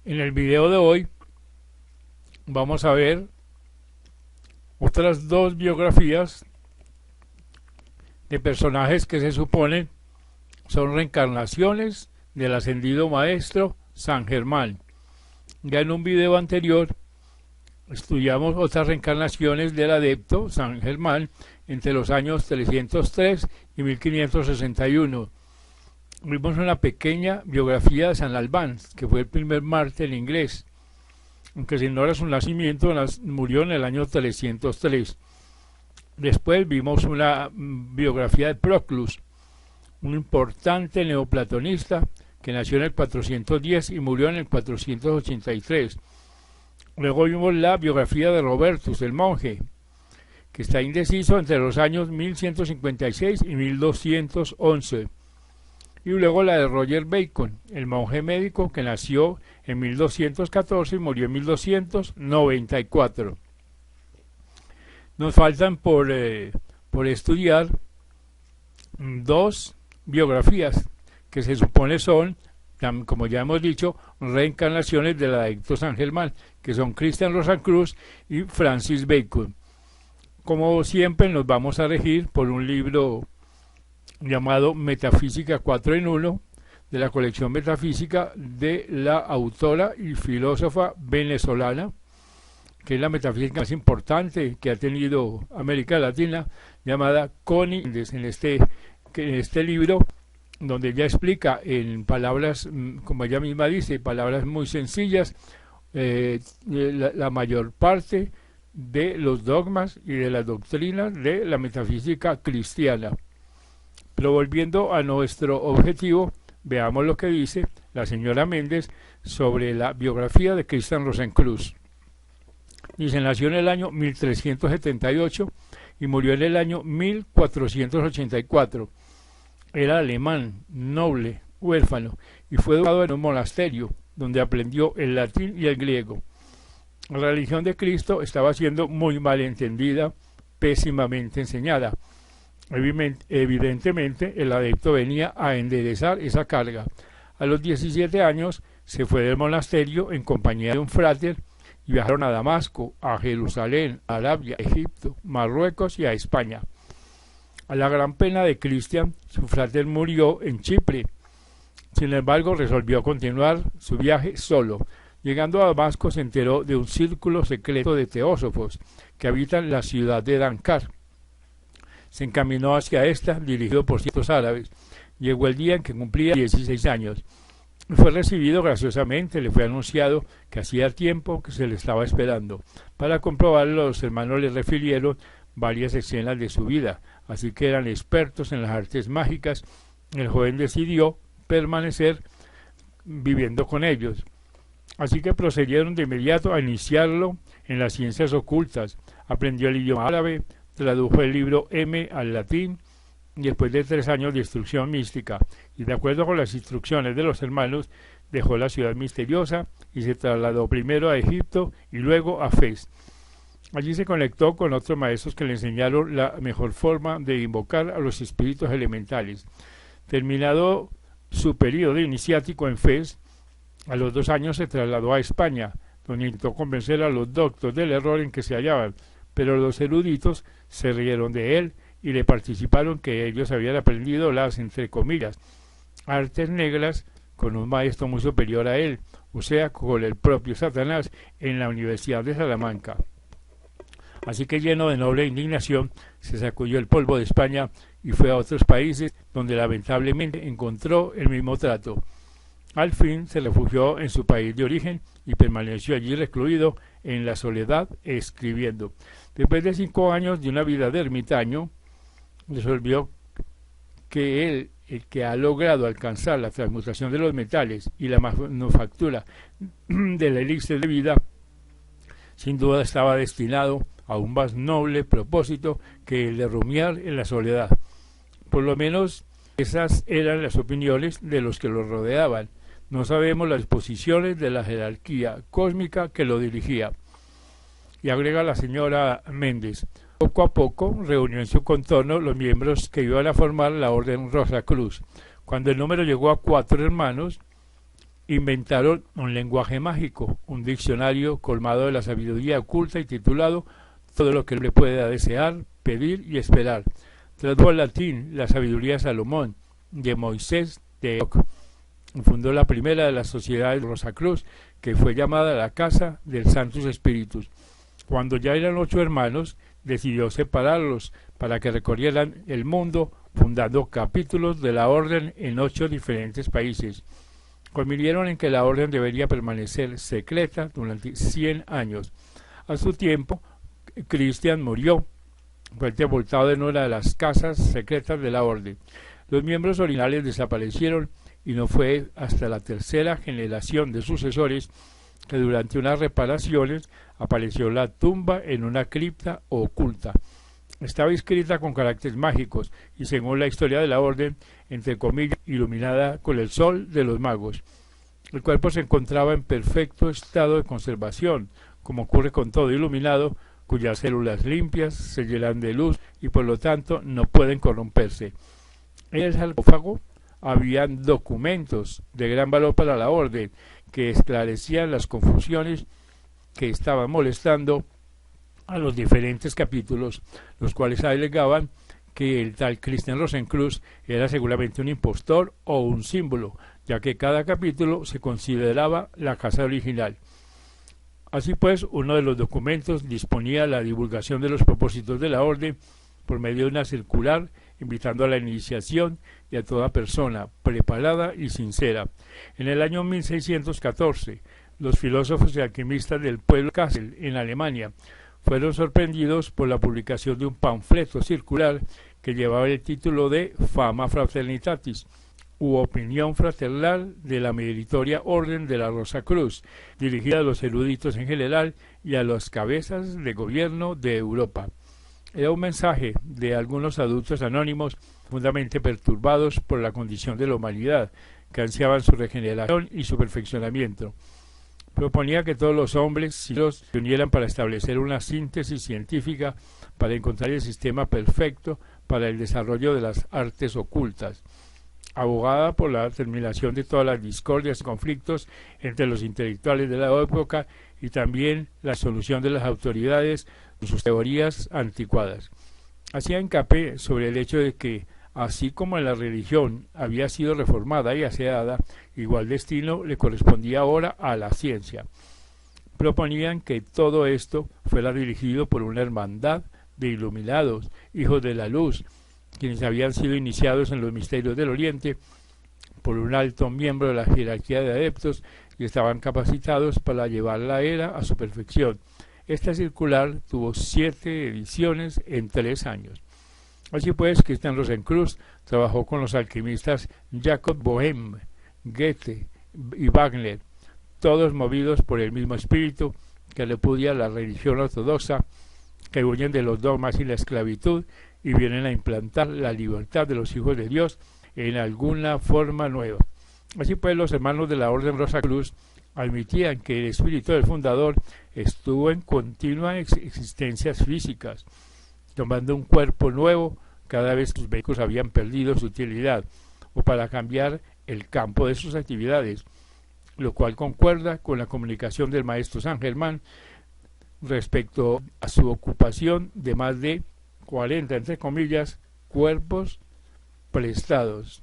En el video de hoy vamos a ver otras dos biografías de personajes que se suponen son reencarnaciones del ascendido maestro San Germán. Ya en un video anterior estudiamos otras reencarnaciones del adepto San Germán entre los años 303 y 1561. Vimos una pequeña biografía de San Albán, que fue el primer mártir inglés, aunque se ignora su nacimiento, murió en el año 303. Después vimos una biografía de Proclus, un importante neoplatonista que nació en el 410 y murió en el 483. Luego vimos la biografía de Robertus, el monje, que está indeciso entre los años 1156 y 1211. Y luego la de Roger Bacon, el monje médico que nació en 1214 y murió en 1294. Nos faltan por estudiar dos biografías que se supone son, como ya hemos dicho, reencarnaciones del adepto San Germán, que son Christian Rosacruz y Francis Bacon. Como siempre nos vamos a regir por un libro llamado Metafísica 4 en 1, de la colección Metafísica de la autora y filósofa venezolana, que es la metafísica más importante que ha tenido América Latina, llamada Connie Méndez. En este libro, donde ella explica en palabras, como ella misma dice, palabras muy sencillas, la mayor parte de los dogmas y de las doctrinas de la metafísica cristiana. Pero volviendo a nuestro objetivo, veamos lo que dice la señora Méndez sobre la biografía de Christian Rosacruz. Dice, nació en el año 1378 y murió en el año 1484. Era alemán, noble, huérfano, y fue educado en un monasterio, donde aprendió el latín y el griego. La religión de Cristo estaba siendo muy mal entendida, pésimamente enseñada. Evidentemente, el adepto venía a enderezar esa carga. A los 17 años se fue del monasterio en compañía de un fráter y viajaron a Damasco, a Jerusalén, a Arabia, a Egipto, Marruecos y a España. A la gran pena de Cristian, su fráter murió en Chipre. Sin embargo, resolvió continuar su viaje solo. Llegando a Damasco, se enteró de un círculo secreto de teósofos que habitan la ciudad de Dankar. Se encaminó hacia esta, dirigido por ciertos árabes. Llegó el día en que cumplía 16 años. Fue recibido graciosamente, le fue anunciado que hacía tiempo que se le estaba esperando. Para comprobarlo, los hermanos le refirieron varias escenas de su vida, así que eran expertos en las artes mágicas. El joven decidió permanecer viviendo con ellos. Así que procedieron de inmediato a iniciarlo en las ciencias ocultas. Aprendió el idioma árabe, tradujo el libro M al latín, y después de 3 años de instrucción mística, y de acuerdo con las instrucciones de los hermanos, dejó la ciudad misteriosa y se trasladó primero a Egipto y luego a Fez. Allí se conectó con otros maestros que le enseñaron la mejor forma de invocar a los espíritus elementales. Terminado su periodo iniciático en Fez, a los 2 años se trasladó a España, donde intentó convencer a los doctos del error en que se hallaban, pero los eruditos se rieron de él y le participaron que ellos habían aprendido las, entre comillas, artes negras con un maestro muy superior a él, o sea, con el propio Satanás, en la Universidad de Salamanca. Así que, lleno de noble indignación, se sacudió el polvo de España y fue a otros países donde lamentablemente encontró el mismo trato. Al fin se refugió en su país de origen y permaneció allí recluido en la soledad escribiendo. Después de 5 años de una vida de ermitaño, resolvió que él, el que ha logrado alcanzar la transmutación de los metales y la manufactura del elixir de vida, sin duda estaba destinado a un más noble propósito que el de rumiar en la soledad. Por lo menos esas eran las opiniones de los que lo rodeaban. No sabemos las posiciones de la jerarquía cósmica que lo dirigía. Y agrega la señora Méndez, poco a poco reunió en su contorno los miembros que iban a formar la Orden Rosacruz. Cuando el número llegó a 4 hermanos, inventaron un lenguaje mágico, un diccionario colmado de la sabiduría oculta y titulado Todo lo que el hombre pueda desear, pedir y esperar. Tradujo al latín la sabiduría de Salomón, de Moisés, de Enoc. Fundó la primera de las sociedades de Rosacruz, que fue llamada la Casa del Santos Espíritus. Cuando ya eran 8 hermanos, decidió separarlos para que recorrieran el mundo, fundando capítulos de la orden en 8 diferentes países. Convinieron en que la orden debería permanecer secreta durante 100 años. A su tiempo, Cristian murió. Fue sepultado en una de las casas secretas de la orden. Los miembros originales desaparecieron y no fue hasta la tercera generación de sucesores que durante unas reparaciones apareció la tumba en una cripta oculta. Estaba escrita con caracteres mágicos y, según la historia de la orden, entre comillas, iluminada con el sol de los magos. El cuerpo se encontraba en perfecto estado de conservación, como ocurre con todo iluminado, cuyas células limpias se llenan de luz y por lo tanto no pueden corromperse. En el sarcófago habían documentos de gran valor para la orden que esclarecían las confusiones que estaban molestando a los diferentes capítulos, los cuales alegaban que el tal Christian Rosenkreuz era seguramente un impostor o un símbolo, ya que cada capítulo se consideraba la casa original. Así pues, uno de los documentos disponía la divulgación de los propósitos de la orden por medio de una circular invitando a la iniciación y a toda persona preparada y sincera. En el año 1614, los filósofos y alquimistas del pueblo Kassel, en Alemania, fueron sorprendidos por la publicación de un panfleto circular que llevaba el título de Fama Fraternitatis, u opinión fraternal de la meritoria Orden de la Rosacruz, dirigida a los eruditos en general y a las cabezas de gobierno de Europa. Era un mensaje de algunos adultos anónimos profundamente perturbados por la condición de la humanidad, que ansiaban su regeneración y su perfeccionamiento. Proponía que todos los hombres se unieran para establecer una síntesis científica para encontrar el sistema perfecto para el desarrollo de las artes ocultas. Abogada por la terminación de todas las discordias y conflictos entre los intelectuales de la época y también la solución de las autoridades con sus teorías anticuadas. Hacía hincapié sobre el hecho de que, así como la religión había sido reformada y aseada, igual destino le correspondía ahora a la ciencia. Proponían que todo esto fuera dirigido por una hermandad de iluminados, hijos de la luz, quienes habían sido iniciados en los misterios del Oriente por un alto miembro de la jerarquía de adeptos y estaban capacitados para llevar la era a su perfección. Esta circular tuvo 7 ediciones en 3 años. Así pues, Christian Rosenkreuz trabajó con los alquimistas Jacob Boehme, Goethe y Wagner, todos movidos por el mismo espíritu que repudia la religión ortodoxa, que huyen de los dogmas y la esclavitud y vienen a implantar la libertad de los hijos de Dios en alguna forma nueva. Así pues, los hermanos de la Orden Rosacruz admitían que el espíritu del fundador estuvo en continuas existencias físicas, tomando un cuerpo nuevo cada vez que sus vehículos habían perdido su utilidad, o para cambiar el campo de sus actividades, lo cual concuerda con la comunicación del maestro San Germán respecto a su ocupación de más de 40, entre comillas, cuerpos prestados.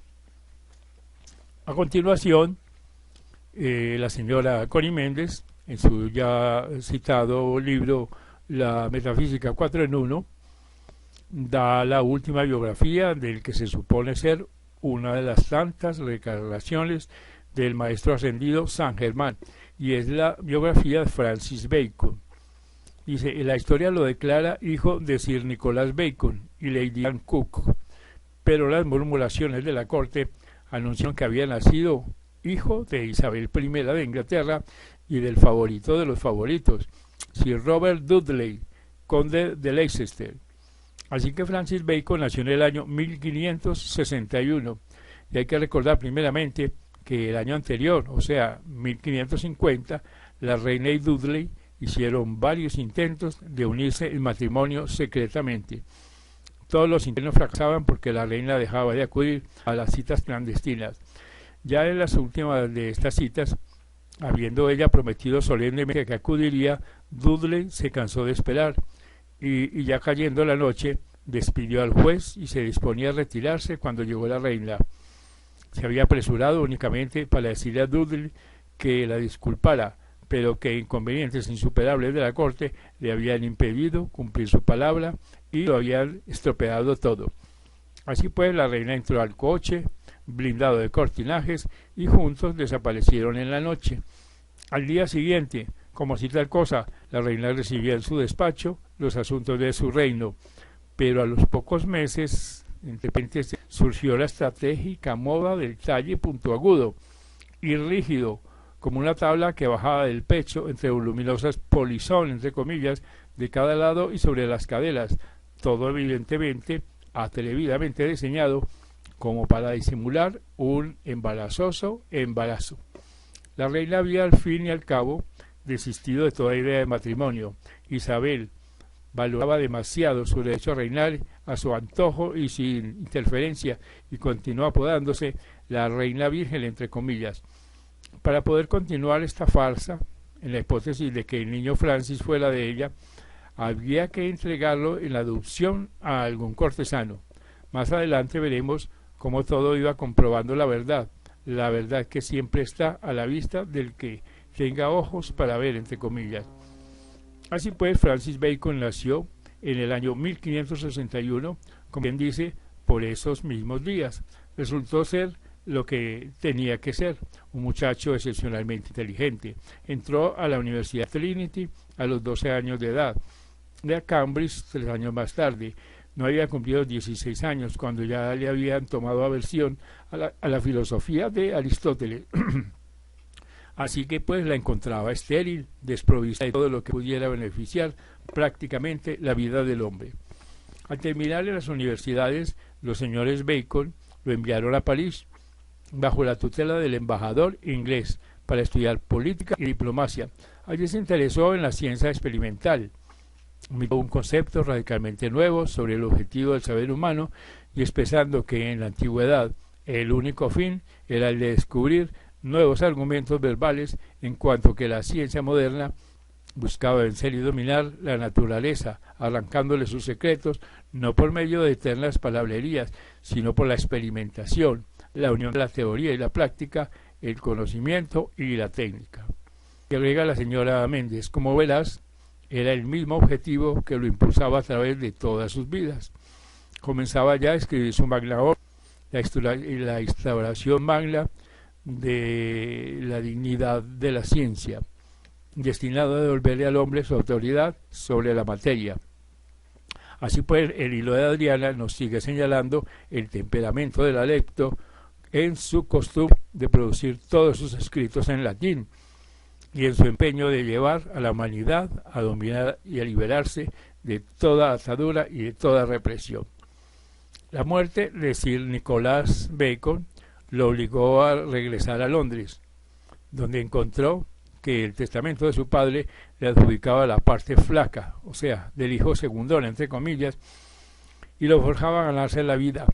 A continuación, la señora Connie Méndez, en su ya citado libro La Metafísica 4 en 1, da la última biografía del que se supone ser una de las tantas reencarnaciones del maestro ascendido San Germán, y es la biografía de Francis Bacon. Dice, la historia lo declara hijo de Sir Nicholas Bacon y Lady Anne Cook, pero las murmuraciones de la corte anunciaron que había nacido hijo de Isabel I de Inglaterra y del favorito de los favoritos, Sir Robert Dudley, conde de Leicester. Así que Francis Bacon nació en el año 1561, y hay que recordar primeramente que el año anterior, o sea, 1550, la reina y Dudley hicieron varios intentos de unirse en matrimonio secretamente. Todos los intentos fracasaban porque la reina dejaba de acudir a las citas clandestinas. Ya en las últimas de estas citas, habiendo ella prometido solemnemente que acudiría, Dudley se cansó de esperar y ya cayendo la noche, despidió al juez y se disponía a retirarse cuando llegó la reina. Se había apresurado únicamente para decirle a Dudley que la disculpara, pero que inconvenientes insuperables de la corte le habían impedido cumplir su palabra y lo habían estropeado todo. Así pues, la reina entró al coche, blindado de cortinajes, y juntos desaparecieron en la noche. Al día siguiente, como si tal cosa, la reina recibía en su despacho los asuntos de su reino, pero a los pocos meses, de repente surgió la estratégica moda del talle puntiagudo y rígido, como una tabla que bajaba del pecho entre voluminosas polizón, entre comillas, de cada lado y sobre las caderas, todo evidentemente atrevidamente diseñado como para disimular un embarazoso embarazo. La reina había al fin y al cabo desistido de toda idea de matrimonio. Isabel valoraba demasiado su derecho a reinar a su antojo y sin interferencia, y continuó apodándose la reina virgen entre comillas. Para poder continuar esta farsa, en la hipótesis de que el niño Francis fuera de ella, había que entregarlo en la adopción a algún cortesano. Más adelante veremos cómo todo iba comprobando la verdad que siempre está a la vista del que tenga ojos para ver, entre comillas. Así pues, Francis Bacon nació en el año 1561, como bien dice, por esos mismos días. Resultó ser lo que tenía que ser, un muchacho excepcionalmente inteligente. Entró a la Universidad Trinity a los 12 años de edad, de a Cambridge 3 años más tarde. No había cumplido 16 años cuando ya le habían tomado aversión a la filosofía de Aristóteles. Así que pues la encontraba estéril, desprovista de todo lo que pudiera beneficiar prácticamente la vida del hombre. Al terminar en las universidades, los señores Bacon lo enviaron a París, bajo la tutela del embajador inglés, para estudiar política y diplomacia. Allí se interesó en la ciencia experimental, miró un concepto radicalmente nuevo sobre el objetivo del saber humano, y expresando que en la antigüedad el único fin era el de descubrir nuevos argumentos verbales, en cuanto que la ciencia moderna buscaba vencer y dominar la naturaleza, arrancándole sus secretos, no por medio de eternas palabrerías, sino por la experimentación, la unión de la teoría y la práctica, el conocimiento y la técnica. Y agrega la señora Méndez, como verás, era el mismo objetivo que lo impulsaba a través de todas sus vidas. Comenzaba ya a escribir su magna obra, la instauración magna de la dignidad de la ciencia, destinado a devolverle al hombre su autoridad sobre la materia. Así pues, el hilo de Adriana nos sigue señalando el temperamento del adepto en su costumbre de producir todos sus escritos en latín y en su empeño de llevar a la humanidad a dominar y a liberarse de toda atadura y de toda represión. La muerte de Sir Nicholas Bacon lo obligó a regresar a Londres, donde encontró que el testamento de su padre le adjudicaba la parte flaca, o sea, del hijo segundón, entre comillas, y lo forjaba a ganarse la vida.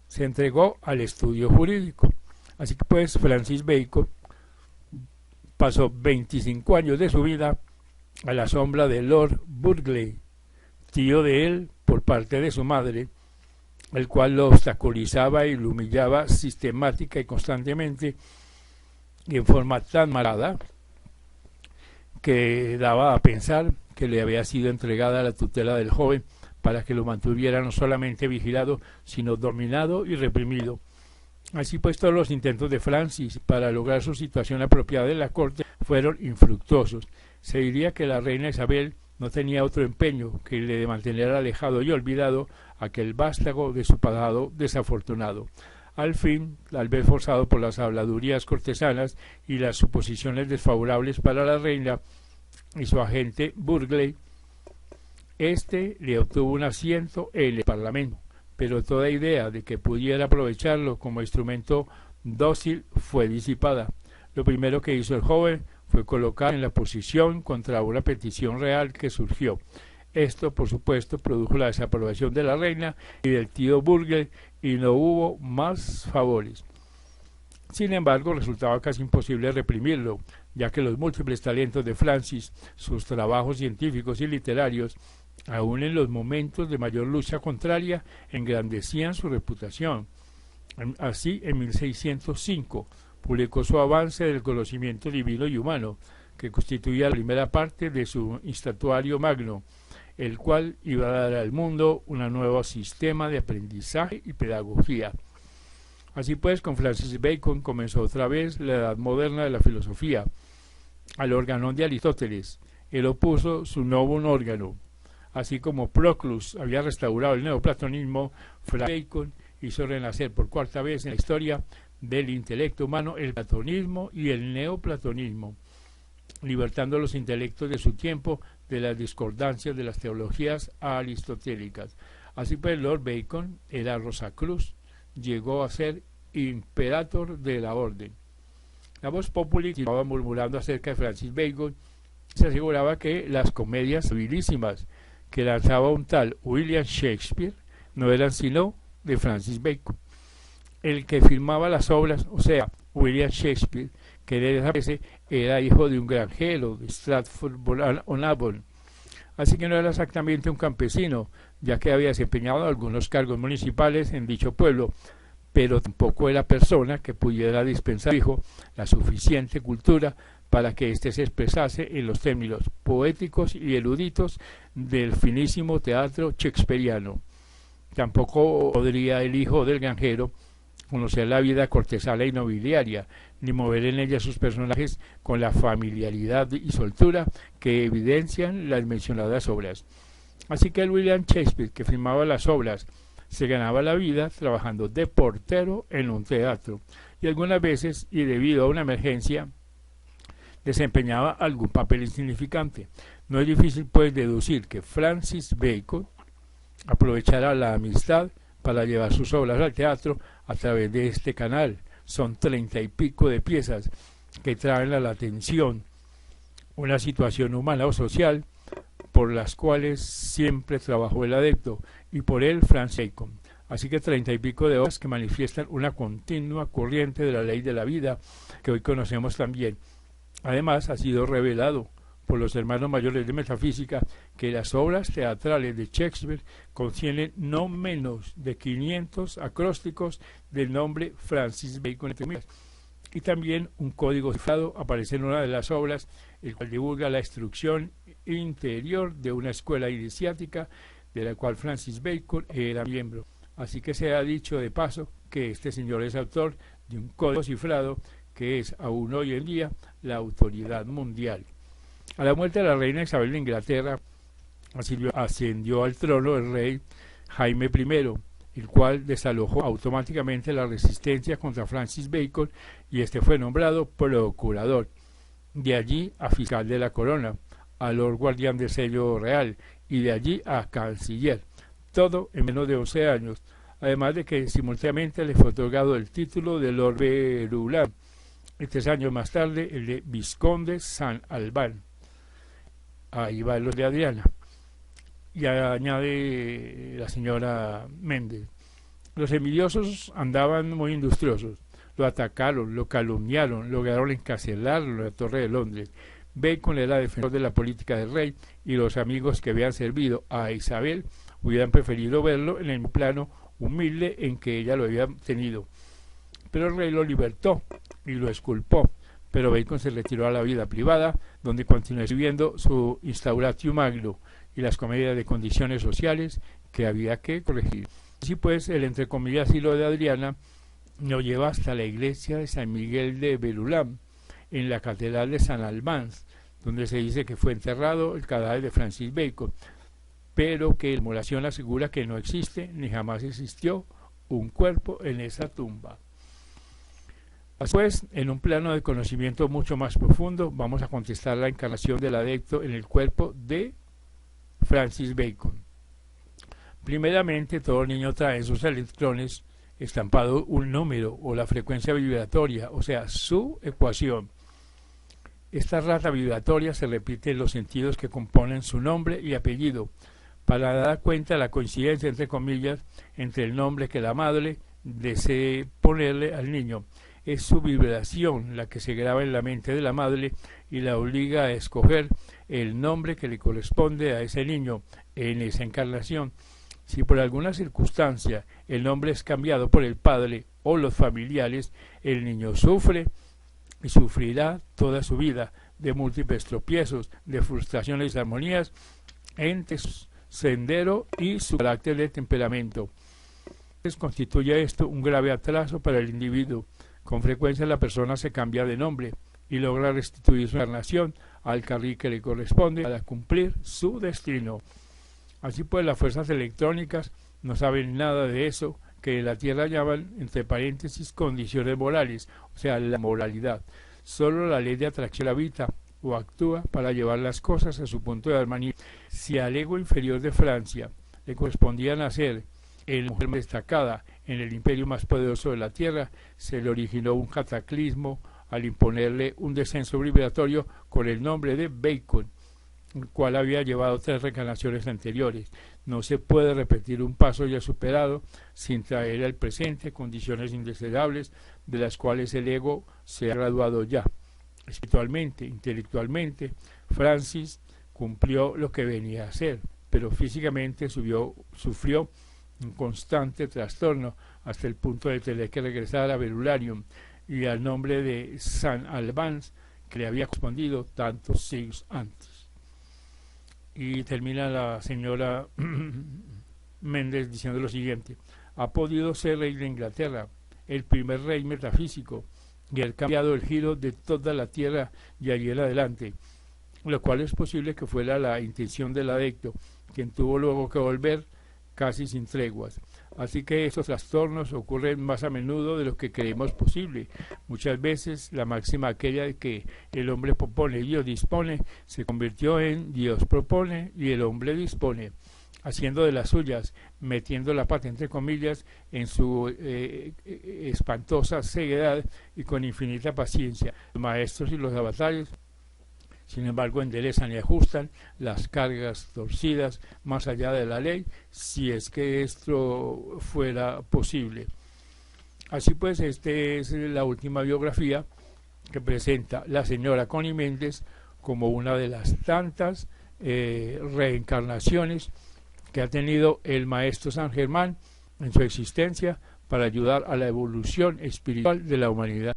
Se entregó al estudio jurídico. Así que pues Francis Bacon pasó 25 años de su vida a la sombra de Lord Burghley, tío de él por parte de su madre, el cual lo obstaculizaba y lo humillaba sistemática y constantemente, y en forma tan malvada que daba a pensar que le había sido entregada la tutela del joven para que lo mantuviera no solamente vigilado, sino dominado y reprimido. Así pues, todos los intentos de Francis para lograr su situación apropiada en la corte fueron infructuosos. Se diría que la reina Isabel no tenía otro empeño que el de mantener alejado y olvidado aquel vástago de su pasado desafortunado. Al fin, tal vez forzado por las habladurías cortesanas y las suposiciones desfavorables para la reina y su agente Burghley, este le obtuvo un asiento en el Parlamento, pero toda idea de que pudiera aprovecharlo como instrumento dócil fue disipada. Lo primero que hizo el joven fue colocar en la posición contra una petición real que surgió. Esto, por supuesto, produjo la desaprobación de la reina y del tío Burghley, y no hubo más favores. Sin embargo, resultaba casi imposible reprimirlo, ya que los múltiples talentos de Francis, sus trabajos científicos y literarios, aun en los momentos de mayor lucha contraria, engrandecían su reputación. Así, en 1605, publicó su Avance del conocimiento divino y humano, que constituía la primera parte de su Instatuario Magno, el cual iba a dar al mundo un nuevo sistema de aprendizaje y pedagogía. Así pues, con Francis Bacon comenzó otra vez la edad moderna de la filosofía. Al organón de Aristóteles, él opuso su Novum Organum. Así como Proclus había restaurado el neoplatonismo, Francis Bacon hizo renacer por cuarta vez en la historia del intelecto humano el platonismo y el neoplatonismo, libertando los intelectos de su tiempo de las discordancias de las teologías aristotélicas. Así pues, Lord Bacon era Rosacruz, llegó a ser imperator de la orden. La voz populi estaba murmurando acerca de Francis Bacon, se aseguraba que las comedias habilísimas que lanzaba un tal William Shakespeare no eran sino de Francis Bacon. El que firmaba las obras, o sea, William Shakespeare, que era hijo de un granjero de Stratford-on-Avon, así que no era exactamente un campesino, ya que había desempeñado algunos cargos municipales en dicho pueblo, pero tampoco era persona que pudiera dispensar a su hijo la suficiente cultura para que éste se expresase en los términos poéticos y eruditos del finísimo teatro shakespeariano. Tampoco podría el hijo del granjero conocer la vida cortesana y nobiliaria, ni mover en ella sus personajes con la familiaridad y soltura que evidencian las mencionadas obras. Así que el William Shakespeare, que firmaba las obras, se ganaba la vida trabajando de portero en un teatro, y algunas veces, y debido a una emergencia, desempeñaba algún papel insignificante. No es difícil, pues, deducir que Francis Bacon aprovechará la amistad para llevar sus obras al teatro a través de este canal. Son 30 y pico de piezas que traen a la atención una situación humana o social por las cuales siempre trabajó el adepto, y por él Francis Bacon. Así que 30 y pico de obras que manifiestan una continua corriente de la ley de la vida que hoy conocemos también. Además, ha sido revelado por los hermanos mayores de metafísica que las obras teatrales de Shakespeare contienen no menos de 500 acrósticos del nombre Francis Bacon, y también un código cifrado aparece en una de las obras, el cual divulga la instrucción interior de una escuela iniciática de la cual Francis Bacon era miembro. Así que se ha dicho de paso que este señor es autor de un código cifrado que es aún hoy en día la autoridad mundial. A la muerte de la reina Isabel de Inglaterra, ascendió al trono el rey Jaime I, el cual desalojó automáticamente la resistencia contra Francis Bacon, y este fue nombrado procurador. De allí a fiscal de la corona, a Lord Guardián del Sello Real, y de allí a canciller, todo en menos de 11 años, además de que simultáneamente le fue otorgado el título de Lord Verulam, y 3 años más tarde el de Vizconde San Albán. Ahí va los de Adriana. Y añade la señora Méndez: los envidiosos andaban muy industriosos, lo atacaron, lo calumniaron, lograron encarcelarlo en la Torre de Londres. Bacon era defensor de la política del rey, y los amigos que habían servido a Isabel hubieran preferido verlo en el plano humilde en que ella lo había tenido. Pero el rey lo libertó y lo exculpó, pero Bacon se retiró a la vida privada, donde continuó escribiendo su Instauratio Magno y las comedias de condiciones sociales que había que corregir. Así pues, el entre comillas hilo de Adriana nos lleva hasta la iglesia de San Miguel de Verulam, en la catedral de San Albán, donde se dice que fue enterrado el cadáver de Francis Bacon, pero que la emulación asegura que no existe ni jamás existió un cuerpo en esa tumba. Después, en un plano de conocimiento mucho más profundo, vamos a contestar la encarnación del adepto en el cuerpo de Francis Bacon. Primeramente, todo niño trae en sus electrones estampado un número o la frecuencia vibratoria, o sea, su ecuación. Esta rata vibratoria se repite en los sentidos que componen su nombre y apellido, para dar cuenta de la coincidencia, entre comillas, entre el nombre que la madre desee ponerle al niño. es su vibración la que se graba en la mente de la madre y la obliga a escoger el nombre que le corresponde a ese niño en esa encarnación. Si por alguna circunstancia el nombre es cambiado por el padre o los familiares, el niño sufre y sufrirá toda su vida de múltiples tropiezos, de frustraciones y armonías entre su sendero y su carácter de temperamento. Constituye esto un grave atraso para el individuo. Con frecuencia la persona se cambia de nombre y logra restituir su encarnación al carril que le corresponde para cumplir su destino. Así pues, las fuerzas electrónicas no saben nada de eso que en la Tierra llaman, entre paréntesis, condiciones morales, o sea, la moralidad. Solo la ley de atracción habita o actúa para llevar las cosas a su punto de armonía. Si al ego inferior de Francia le correspondía nacer en la mujer más destacada en el imperio más poderoso de la Tierra, se le originó un cataclismo al imponerle un descenso vibratorio con el nombre de Bacon, el cual había llevado 3 reencarnaciones anteriores. No se puede repetir un paso ya superado sin traer al presente condiciones indeseables de las cuales el ego se ha graduado ya. Espiritualmente, intelectualmente, Francis cumplió lo que venía a hacer, pero físicamente sufrió un constante trastorno hasta el punto de tener que regresar a Verularium y al nombre de San Albans que le había correspondido tantos siglos antes. Y termina la señora Méndez diciendo lo siguiente: ha podido ser rey de Inglaterra, el primer rey metafísico, y ha cambiado el giro de toda la tierra y allí en adelante, lo cual es posible que fuera la intención del adepto, quien tuvo luego que volver casi sin treguas. Así que estos trastornos ocurren más a menudo de lo que creemos posible. Muchas veces la máxima aquella de que el hombre propone y Dios dispone se convirtió en Dios propone y el hombre dispone, haciendo de las suyas, metiendo la pata entre comillas en su espantosa ceguedad y con infinita paciencia. Los maestros y los avatares, sin embargo, enderezan y ajustan las cargas torcidas más allá de la ley, si es que esto fuera posible. Así pues, esta es la última biografía que presenta la señora Connie Méndez como una de las tantas reencarnaciones que ha tenido el maestro San Germán en su existencia para ayudar a la evolución espiritual de la humanidad.